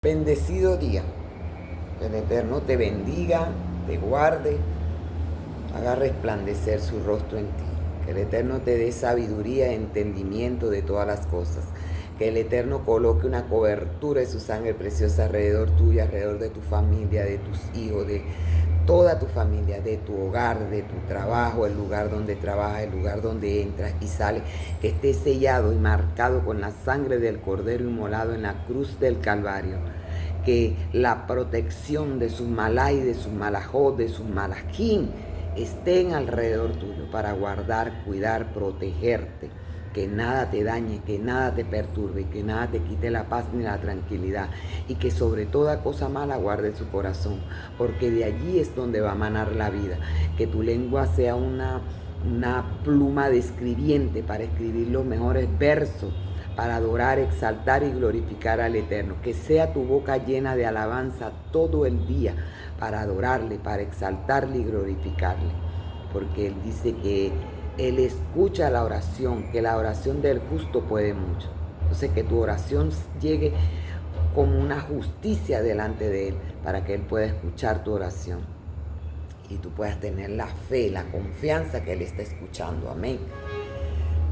Bendecido día. Que el Eterno te bendiga, te guarde, haga resplandecer su rostro en ti. Que el Eterno te dé sabiduría e entendimiento de todas las cosas. Que el Eterno coloque una cobertura de su sangre preciosa alrededor tuyo, alrededor de tu familia, de tus hijos, de toda tu familia, de tu hogar, de tu trabajo, el lugar donde trabajas, el lugar donde entras y sales, que esté sellado y marcado con la sangre del Cordero inmolado en la cruz del Calvario. Que la protección de sus malay, de sus malajot, de sus malajín estén alrededor tuyo para guardar, cuidar, protegerte. Que nada te dañe, que nada te perturbe, que nada te quite la paz ni la tranquilidad. Y que sobre toda cosa mala guarde su corazón, porque de allí es donde va a manar la vida. Que tu lengua sea una pluma de escribiente para escribir los mejores versos, para adorar, exaltar y glorificar al Eterno. Que sea tu boca llena de alabanza todo el día para adorarle, para exaltarle y glorificarle. Porque Él dice que Él escucha la oración, que la oración del justo puede mucho. Entonces que tu oración llegue como una justicia delante de Él para que Él pueda escuchar tu oración. Y tú puedas tener la fe, la confianza que Él está escuchando. Amén.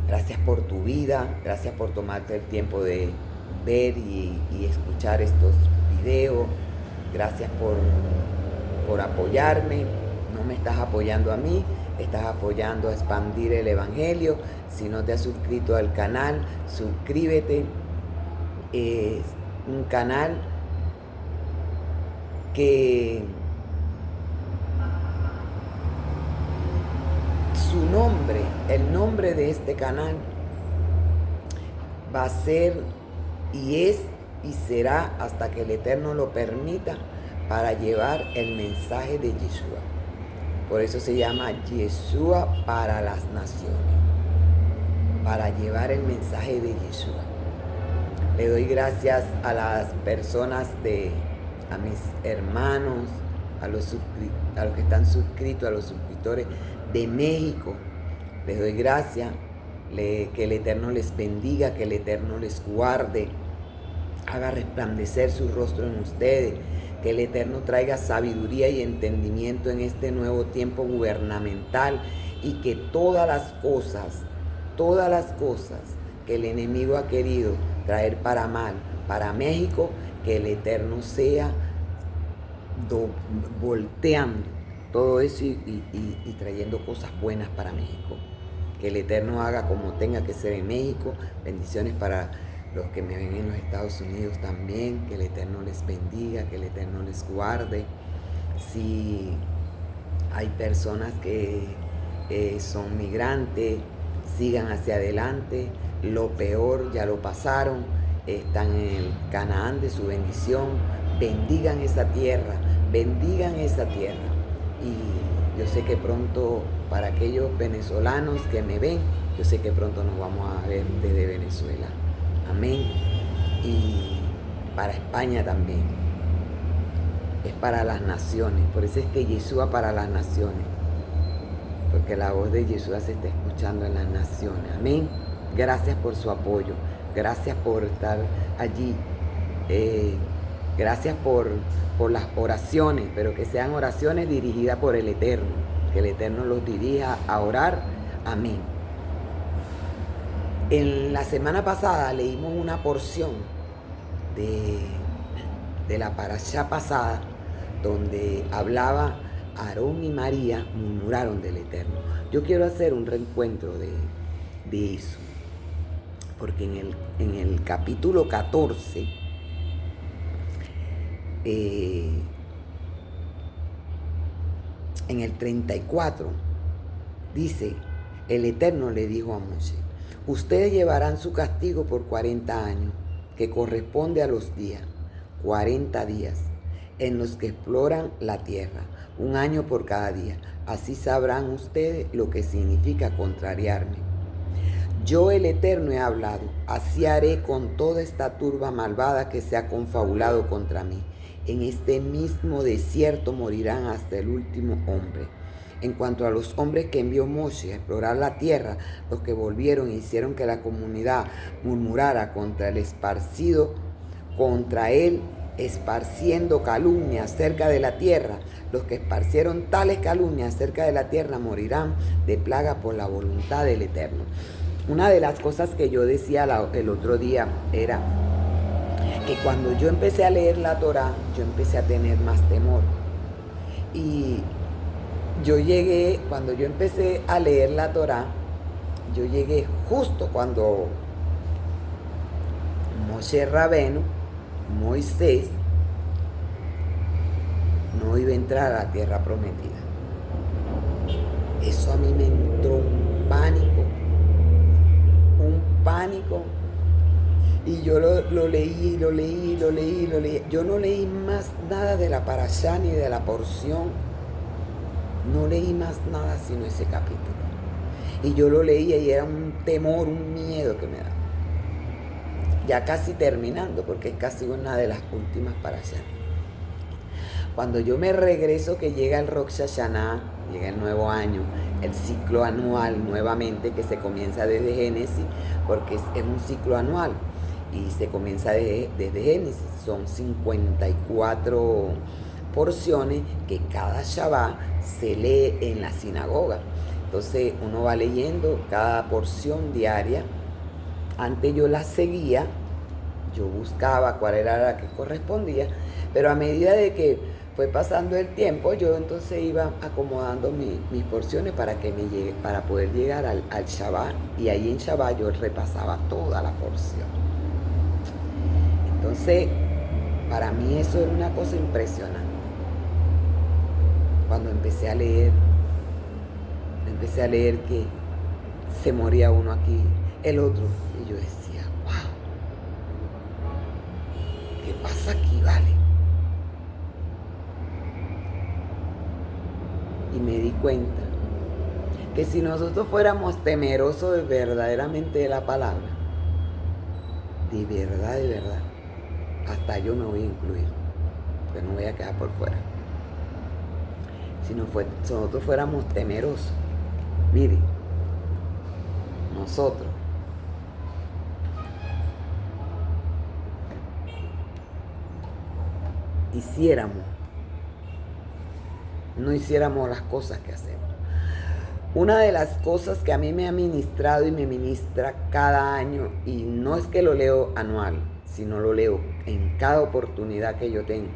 Gracias por tu vida, gracias por tomarte el tiempo de ver y escuchar estos videos. Gracias por apoyarme. No me estás apoyando a mí, estás apoyando a expandir el Evangelio. Si no te has suscrito al canal, suscríbete. Es un canal que su nombre, el nombre de este canal va a ser y es y será hasta que el Eterno lo permita, para llevar el mensaje de Yeshua. Por eso se llama Yeshua para las naciones, para llevar el mensaje de Yeshua. Le doy gracias a las personas, a mis hermanos, a los que están suscritos, a los suscriptores de México. Les doy gracias, que el Eterno les bendiga, que el Eterno les guarde, haga resplandecer su rostro en ustedes, que el Eterno traiga sabiduría y entendimiento en este nuevo tiempo gubernamental, y que todas las cosas que el enemigo ha querido traer para mal, para México, que el Eterno sea volteando todo eso y trayendo cosas buenas para México. Que el Eterno haga como tenga que ser en México. Bendiciones para los que me ven en los Estados Unidos también. Que el Eterno les bendiga, que el Eterno les guarde. Si hay personas que son migrantes, sigan hacia adelante. Lo peor ya lo pasaron, están en el Canaán de su bendición. Bendigan esa tierra, y yo sé que pronto, para aquellos venezolanos que me ven, yo sé que pronto nos vamos a ver desde Venezuela. Amén. Y para España también. Es para las naciones. Por eso es que Yeshua para las naciones. Porque la voz de Yeshua se está escuchando en las naciones. Amén. Gracias por su apoyo. Gracias por estar allí. Gracias por las oraciones, pero que sean oraciones dirigidas por el Eterno. Que el Eterno los dirija a orar. Amén. En la semana pasada leímos una porción de la parashá pasada, donde hablaba Aarón y María murmuraron del Eterno. Yo quiero hacer un reencuentro de eso, porque en el capítulo 14, en el 34, dice: el Eterno le dijo a Moshe: ustedes llevarán su castigo por 40 años, que corresponde a los días, 40 días, en los que exploran la tierra, un año por cada día. Así sabrán ustedes lo que significa contrariarme. Yo, el Eterno, he hablado, así haré con toda esta turba malvada que se ha confabulado contra mí. En este mismo desierto morirán hasta el último hombre. En cuanto a los hombres que envió Moshe a explorar la tierra, los que volvieron e hicieron que la comunidad murmurara contra el esparcido, contra él esparciendo calumnias cerca de la tierra. Los que esparcieron tales calumnias cerca de la tierra morirán de plaga por la voluntad del Eterno. Una de las cosas que yo decía el otro día era que cuando yo empecé a leer la Torá, yo empecé a tener más temor. Y cuando yo empecé a leer la Torá, yo llegué justo cuando Moshe Rabenu, Moisés, no iba a entrar a la tierra prometida. Eso a mí me entró un pánico. Y yo lo leí. Yo no leí más nada de la parashá ni de la porción. No leí más nada sino ese capítulo. Y yo lo leía y era un temor, un miedo que me daba. Ya casi terminando, porque es casi una de las últimas parashá. Cuando yo me regreso, que llega el Rosh Hashanah, llega el nuevo año, el ciclo anual nuevamente, que se comienza desde Génesis, porque es un ciclo anual y se comienza desde Génesis. Son 54 porciones que cada Shabbat se lee en la sinagoga. Entonces uno va leyendo cada porción diaria. Antes yo la seguía, yo buscaba cuál era la que correspondía, pero a medida de que fue pasando el tiempo, yo entonces iba acomodando mis porciones para poder llegar al Shabbat, y ahí en Shabbat yo repasaba toda la porción. Entonces, para mí eso era una cosa impresionante. Cuando empecé a leer que se moría uno aquí, el otro, y yo decía, wow, ¿qué pasa aquí, vale? Y me di cuenta que si nosotros fuéramos temerosos verdaderamente de la palabra, de verdad, hasta yo me voy a incluir, porque no voy a quedar por fuera. Si nosotros fuéramos temerosos, mire, nosotros no hiciéramos las cosas que hacemos. Una de las cosas que a mí me ha ministrado y me ministra cada año, y no es que lo leo anual, sino lo leo en cada oportunidad que yo tengo,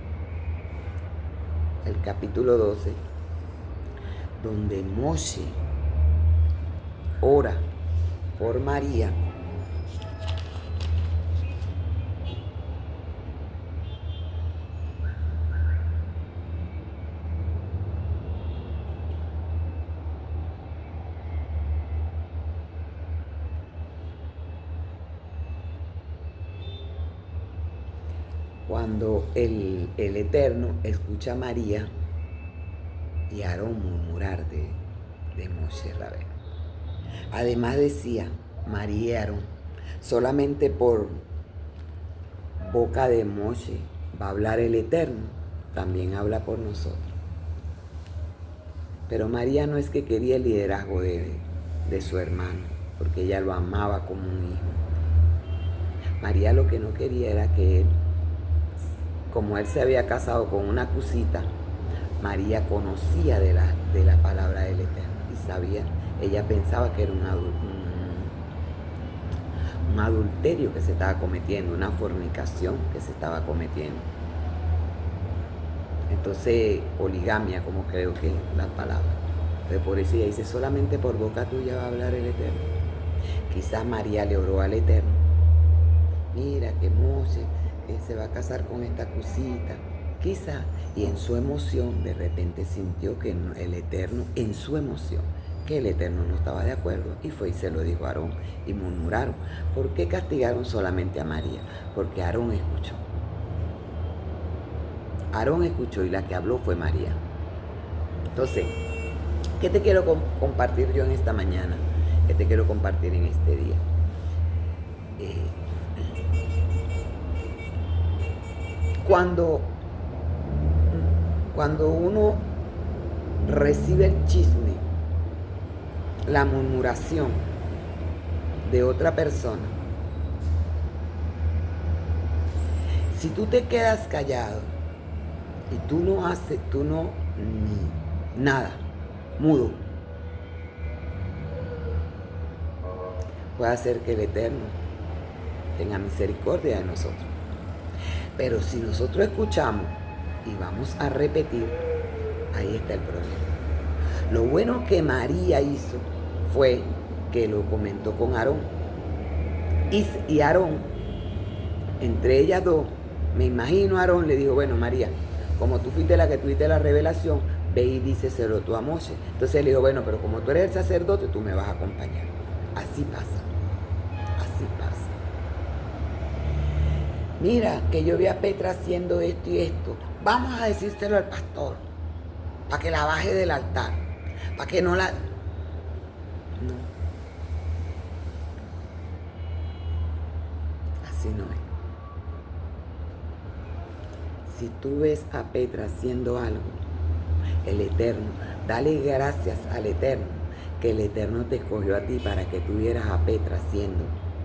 el capítulo 12, donde Moshe ora por María. Cuando el Eterno escucha a María y a Aarón murmurar de Moshe Rabenu. Además decía, María y Aarón, solamente por boca de Moshe va a hablar el Eterno, también habla por nosotros. Pero María no es que quería el liderazgo de su hermano, porque ella lo amaba como un hijo. María lo que no quería era que él, como él se había casado con una cusita, María conocía de la palabra del Eterno y sabía, ella pensaba que era un adulterio que se estaba cometiendo, una fornicación que se estaba cometiendo. Entonces, poligamia, como creo que es la palabra. Entonces, por eso ella dice, solamente por boca tuya va a hablar el Eterno. Quizás María le oró al Eterno. Mira que Moshe se va a casar con esta cosita, quizá, y en su emoción de repente sintió que el Eterno, en su emoción, que el Eterno no estaba de acuerdo, y fue y se lo dijo a Aarón, y murmuraron. ¿Por qué castigaron solamente a María? Porque Aarón escuchó. Aarón escuchó y la que habló fue María. Entonces, ¿qué te quiero compartir yo en esta mañana? ¿Qué te quiero compartir en este día? Cuando uno recibe el chisme, la murmuración de otra persona, Si tú te quedas callado y tú no haces, nada, mudo, puede hacer que el Eterno tenga misericordia de nosotros. Pero si nosotros escuchamos y vamos a repetir, ahí está el problema. Lo bueno que María hizo fue que lo comentó con Aarón. Y Aarón, entre ellas dos, me imagino Aarón le dijo, bueno, María, como tú fuiste la que tuviste la revelación, ve y díceselo tú a Moshe. Entonces él dijo, bueno, pero como tú eres el sacerdote, tú me vas a acompañar. Así pasa. Así pasa. Mira, que yo vi a Petra haciendo esto y esto. Vamos a decírselo al pastor, para que la baje del altar, para que no la... No. Así no es. Si tú ves a Petra haciendo algo, el Eterno, dale gracias al Eterno, que el Eterno te escogió a ti para que tú vieras a Petra haciendo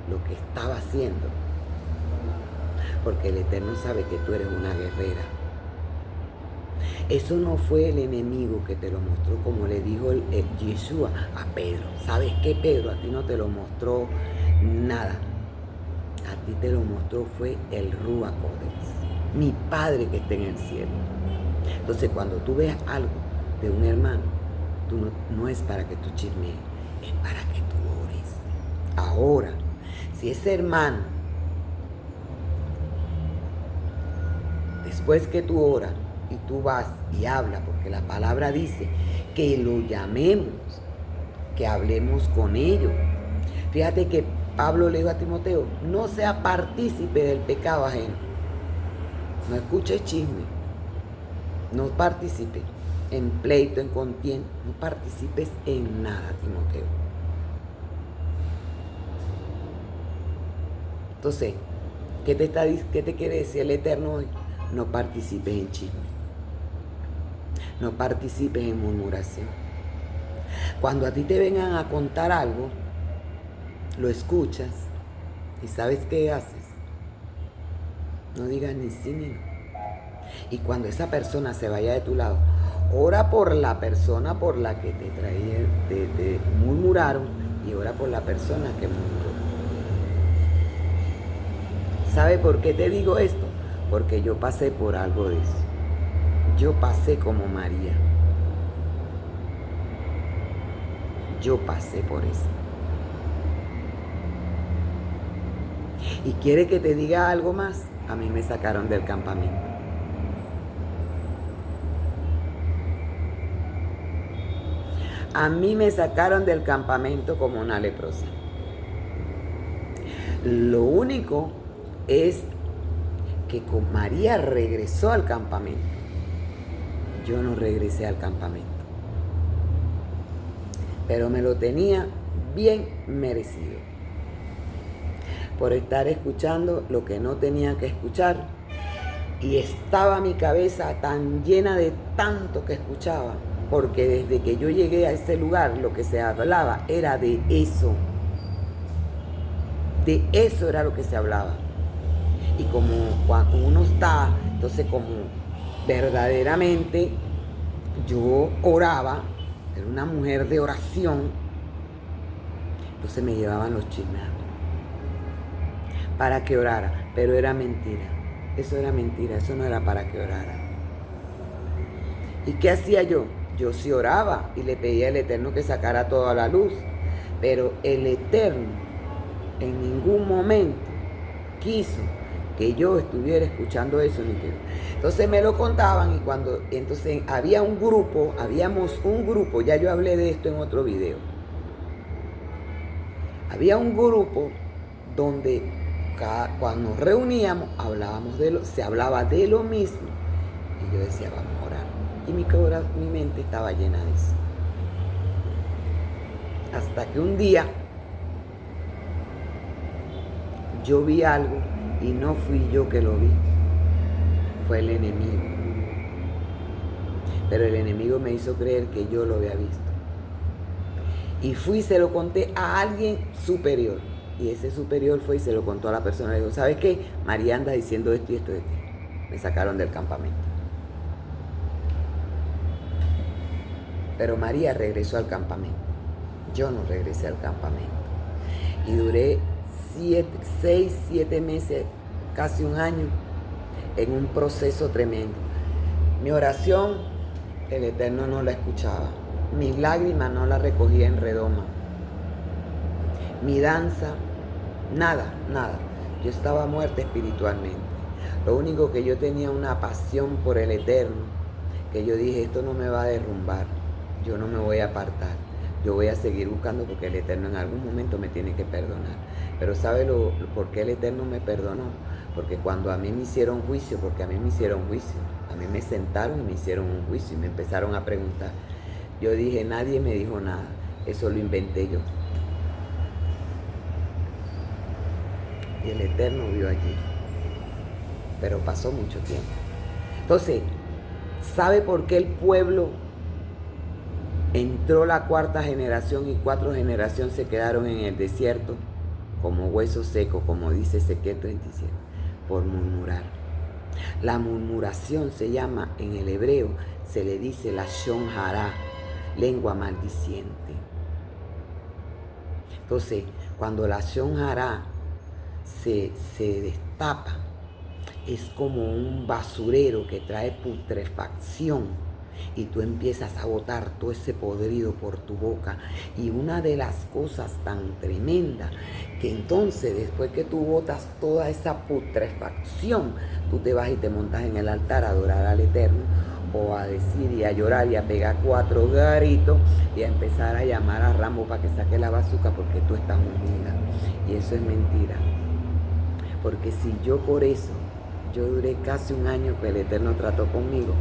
lo que estaba haciendo. Porque el Eterno sabe que tú eres una guerrera. Eso no fue el enemigo que te lo mostró, como le dijo el Yeshua a Pedro. ¿Sabes qué, Pedro? A ti no te lo mostró nada. A ti te lo mostró fue el Ruach Kodesh, mi Padre que está en el cielo. Entonces, cuando tú ves algo de un hermano, tú no es para que tú chismees, es para que tú ores. Ahora, si ese hermano, después que tú oras y tú vas y hablas, porque la palabra dice que lo llamemos, que hablemos con ellos. Fíjate que Pablo le dijo a Timoteo, no sea partícipe del pecado ajeno. No escuches chisme, no participes en pleito, en contienda, no participes en nada, Timoteo. Entonces, ¿qué te quiere decir el Eterno hoy? No participes en chisme. No participes en murmuración. Cuando a ti te vengan a contar algo, lo escuchas y ¿sabes qué haces? No digas ni sí ni no. Y cuando esa persona se vaya de tu lado, ora por la persona por la que te murmuraron y ora por la persona que murmuró. ¿Sabe por qué te digo esto? Porque yo pasé por algo de eso. Yo pasé como María. Yo pasé por eso. ¿Y quiere que te diga algo más? A mí me sacaron del campamento. A mí me sacaron del campamento como una leprosa. Lo único es que con María regresó al campamento. Yo no regresé al campamento. Pero me lo tenía bien merecido. Por estar escuchando lo que no tenía que escuchar. Y estaba mi cabeza tan llena de tanto que escuchaba. Porque desde que yo llegué a ese lugar, lo que se hablaba era de eso. De eso era lo que se hablaba. Y como cuando uno está, entonces como verdaderamente yo oraba, era una mujer de oración, entonces me llevaban los chismes para que orara, pero era mentira. Eso era mentira, eso no era para que orara. ¿Y qué hacía yo? Yo sí oraba y le pedía al Eterno que sacara todo a la luz, pero el Eterno en ningún momento quiso que yo estuviera escuchando eso. Entonces me lo contaban y entonces habíamos un grupo, ya yo hablé de esto en otro video. Había un grupo donde cuando nos reuníamos se hablaba de lo mismo y yo decía, vamos a orar. Y mi mente estaba llena de eso. Hasta que un día yo vi algo y no fui yo que lo vi, fue el enemigo. Pero el enemigo me hizo creer que yo lo había visto. Y fui y se lo conté a alguien superior. Y ese superior fue y se lo contó a la persona. Le dijo, ¿sabes qué? María anda diciendo esto y esto de ti. Me sacaron del campamento. Pero María regresó al campamento. Yo no regresé al campamento. Y duré 6, 7 meses, casi un año, en un proceso tremendo. Mi oración, el Eterno no la escuchaba. Mis lágrimas no las recogía en redoma. Mi danza, nada. Yo estaba muerta espiritualmente. Lo único que yo tenía una pasión por el Eterno, que yo dije, esto no me va a derrumbar. Yo no me voy a apartar. Yo voy a seguir buscando porque el Eterno en algún momento me tiene que perdonar. Pero ¿sabe por qué el Eterno me perdonó? Porque cuando a mí me hicieron juicio, a mí me sentaron y me hicieron un juicio y me empezaron a preguntar. Yo dije, nadie me dijo nada, eso lo inventé yo. Y el Eterno vio allí. Pero pasó mucho tiempo. Entonces, ¿sabe por qué el pueblo entró la 4ª generación y 4 generaciones se quedaron en el desierto como hueso seco, como dice Ezequiel 37? Por murmurar. La murmuración se llama, en el hebreo, se le dice lashon hara, lengua maldiciente. Entonces, cuando la lashon hara se destapa, es como un basurero que trae putrefacción y tú empiezas a botar todo ese podrido por tu boca. Y una de las cosas tan tremendas, que entonces después que tú botas toda esa putrefacción, tú te vas y te montas en el altar a adorar al Eterno, o a decir y a llorar y a pegar 4 gritos y a empezar a llamar a Rambo para que saque la bazuca porque tú estás hundida. Y eso es mentira. Porque si yo por eso, yo duré casi un año que el Eterno trató conmigo,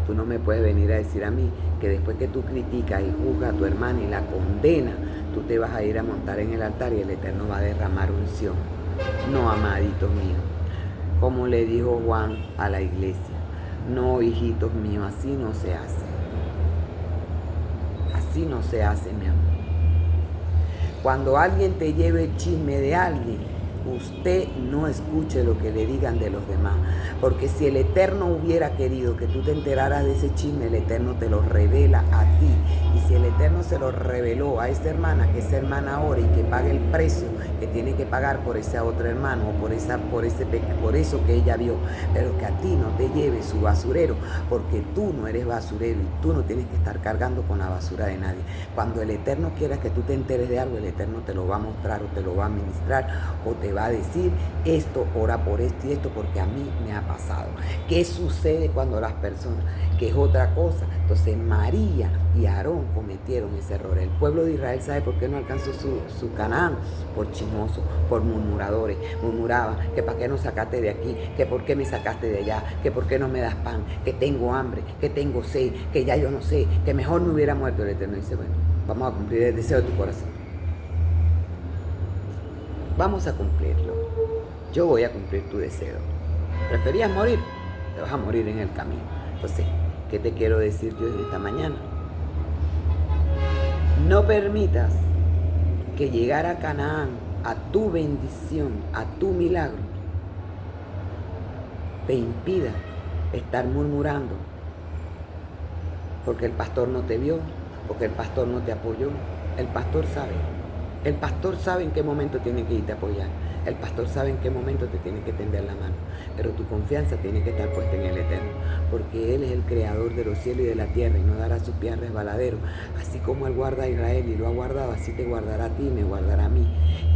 tú no me puedes venir a decir a mí que después que tú criticas y juzgas a tu hermana y la condenas, tú te vas a ir a montar en el altar y el Eterno va a derramar unción. No, amaditos míos. Como le dijo Juan a la iglesia, no, hijitos míos, así no se hace. Así no se hace, mi amor. Cuando alguien te lleve el chisme de alguien, usted no escuche lo que le digan de los demás, porque si el Eterno hubiera querido que tú te enteraras de ese chisme, el Eterno te lo revela a ti. Y si el Eterno se lo reveló a esa hermana, que esa hermana ore y que pague el precio que tiene que pagar por ese otro hermano o por eso que ella vio, pero que a ti no te lleve su basurero, porque tú no eres basurero y tú no tienes que estar cargando con la basura de nadie. Cuando el Eterno quiera que tú te enteres de algo, el Eterno te lo va a mostrar o te lo va a ministrar o te va a decir esto, ora por esto y esto, porque a mí me ha pasado. ¿Qué sucede cuando las personas, que es otra cosa? Entonces María y Aarón cometieron ese error. El pueblo de Israel, ¿sabe por qué no alcanzó su Canaán? Por chismosos, por murmuradores. Murmuraban que para qué no sacaste de aquí, que por qué me sacaste de allá, que por qué no me das pan, que tengo hambre, que tengo sed, que ya yo no sé, que mejor me hubiera muerto. El Eterno dice, bueno, vamos a cumplir el deseo de tu corazón. Vamos a cumplirlo. Yo voy a cumplir tu deseo. ¿Preferías morir? Te vas a morir en el camino. Entonces, ¿qué te quiero decir yo esta mañana? No permitas que llegar a Canaán, a tu bendición, a tu milagro, te impida estar murmurando porque el pastor no te vio, porque el pastor no te apoyó. El pastor sabe. El pastor sabe en qué momento tiene que irte a apoyar. El pastor sabe en qué momento te tiene que tender la mano. Pero tu confianza tiene que estar puesta en el Eterno, porque Él es el creador de los cielos y de la tierra y no dará sus pies resbaladero. Así como Él guarda a Israel y lo ha guardado, así te guardará a ti y me guardará a mí.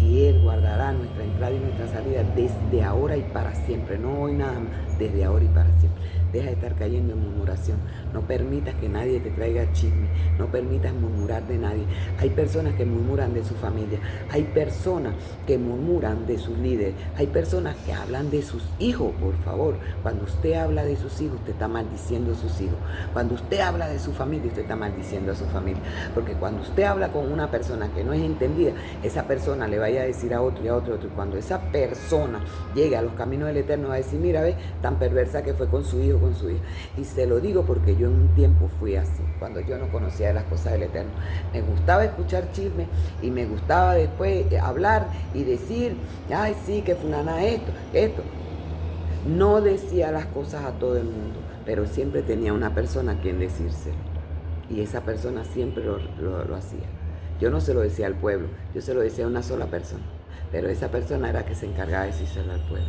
Y Él guardará nuestra entrada y nuestra salida desde ahora y para siempre. No hoy nada más, desde ahora y para siempre. Deja de estar cayendo en murmuración. No permitas que nadie te traiga chisme. No permitas murmurar de nadie. Hay personas que murmuran de su familia. Hay personas que murmuran de sus líderes. Hay personas que hablan de sus hijos, por favor. Cuando usted habla de sus hijos, usted está maldiciendo a sus hijos. Cuando usted habla de su familia, usted está maldiciendo a su familia. Porque cuando usted habla con una persona que no es entendida, esa persona le va a vaya a decir a otro y a otro y a otro. Y cuando esa persona llegue a los caminos del Eterno, va a decir, mira, ve, tan perversa que fue con su hijo, con su hija. Y se lo digo porque yo en un tiempo fui así, cuando yo no conocía de las cosas del Eterno. Me gustaba escuchar chismes y me gustaba después hablar y decir, ay, sí, que fulana esto. No decía las cosas a todo el mundo, pero siempre tenía una persona a quien decírselo. Y esa persona siempre lo hacía. Yo no se lo decía al pueblo, yo se lo decía a una sola persona. Pero esa persona era que se encargaba de decírselo al pueblo.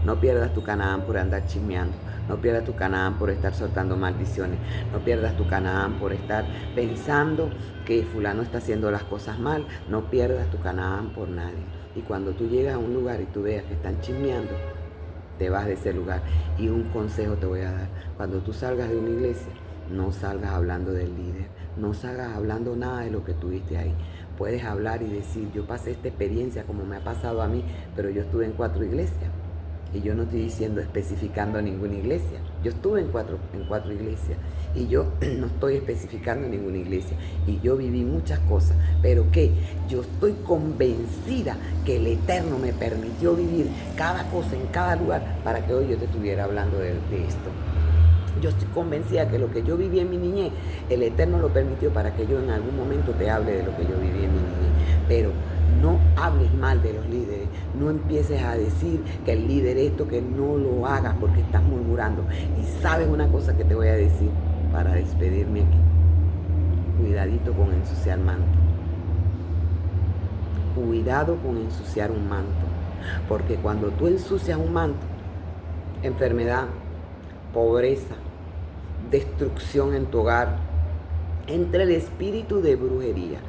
No pierdas tu Canaán por andar chismeando. No pierdas tu Canaán por estar soltando maldiciones. No pierdas tu Canaán por estar pensando que fulano está haciendo las cosas mal. No pierdas tu Canaán por nadie. Y cuando tú llegas a un lugar y tú veas que están chismeando, te vas de ese lugar. Y un consejo te voy a dar. Cuando tú salgas de una iglesia, no salgas hablando del líder, no salgas hablando nada de lo que tuviste ahí. Puedes hablar y decir, yo pasé esta experiencia como me ha pasado a mí, pero yo estuve en 4 iglesias. Y yo no estoy diciendo, especificando ninguna iglesia. Yo estuve en cuatro iglesias y yo no estoy especificando ninguna iglesia. Y yo viví muchas cosas, pero que yo estoy convencida que el Eterno me permitió vivir cada cosa en cada lugar para que hoy yo te estuviera hablando de esto. Yo estoy convencida que lo que yo viví en mi niñez, el Eterno lo permitió para que yo en algún momento te hable de lo que yo viví en mi niñez. Pero no hables mal de los líderes, no empieces a decir que el líder esto, que no lo hagas porque estás murmurando. Y sabes una cosa que te voy a decir para despedirme aquí. Cuidadito con ensuciar manto. Cuidado con ensuciar un manto. Porque cuando tú ensucias un manto, enfermedad, pobreza, destrucción en tu hogar, entra el espíritu de brujería.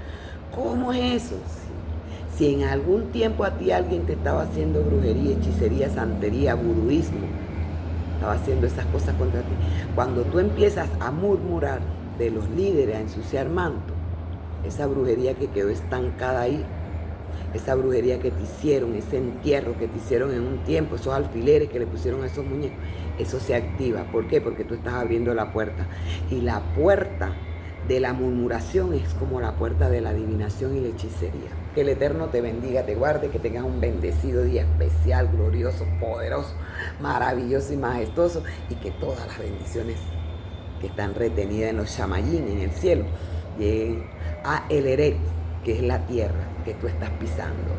¿Cómo es eso? Si en algún tiempo a ti alguien te estaba haciendo brujería, hechicería, santería, vuduismo, estaba haciendo esas cosas contra ti, cuando tú empiezas a murmurar de los líderes, a ensuciar manto, esa brujería que quedó estancada ahí, esa brujería que te hicieron, ese entierro que te hicieron en un tiempo, esos alfileres que le pusieron a esos muñecos, eso se activa. ¿Por qué? Porque tú estás abriendo la puerta. Y la puerta de la murmuración es como la puerta de la adivinación y la hechicería. Que el Eterno te bendiga, te guarde, que tengas un bendecido día especial, glorioso, poderoso, maravilloso y majestuoso. Y que todas las bendiciones que están retenidas en los shamayín, en el cielo, lleguen a El Eret, que es la tierra que tú estás pisando.